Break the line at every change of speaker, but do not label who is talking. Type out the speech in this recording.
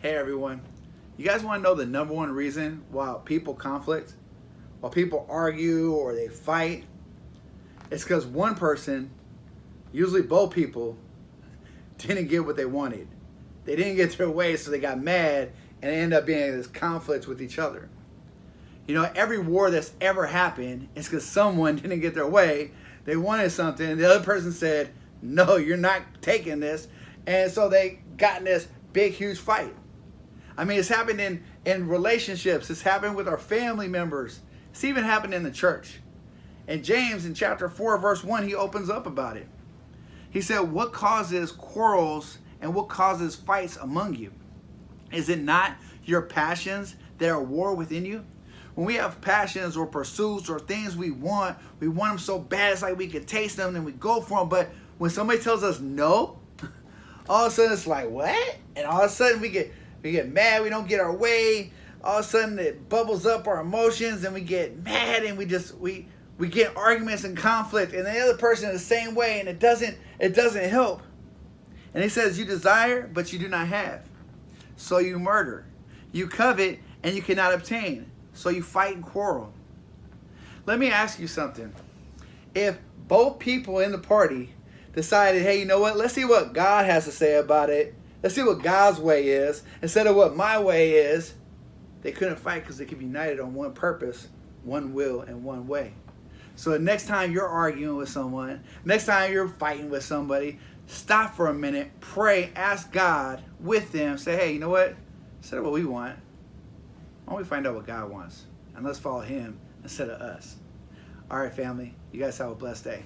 Hey everyone, you guys want to know the number one reason why people conflict, why people argue or they fight? It's because one person, usually both people, didn't get what they wanted. They didn't get their way, so they got mad and they ended up being in this conflict with each other. You know, every war that's ever happened is because someone didn't get their way. They wanted something, the other person said, no, you're not taking this. And so they got in this big, huge fight. I mean, it's happened in relationships. It's happened with our family members. It's even happened in the church. And James, in chapter 4, verse 1, he opens up about it. He said, what causes quarrels and what causes fights among you? Is it not your passions that are at war within you? When we have passions or pursuits or things we want them so bad it's like we could taste them and we go for them. But when somebody tells us no, all of a sudden it's like, what? And all of a sudden we get mad, we don't get our way. All of a sudden it bubbles up our emotions and we get mad and we get arguments and conflict, and the other person is the same way, and it doesn't help. And he says, you desire, but you do not have. So you murder. You covet, and you cannot obtain. So you fight and quarrel. Let me ask you something. If both people in the party decided, hey, you know what? Let's see what God has to say about it. Let's see what God's way is instead of what my way is. They couldn't fight because they could be united on one purpose, one will, and one way. So the next time you're arguing with someone, next time you're fighting with somebody, stop for a minute, pray, ask God with them, say, hey, you know what? Instead of what we want, why don't we find out what God wants? And let's follow him instead of us. All right, family, you guys have a blessed day.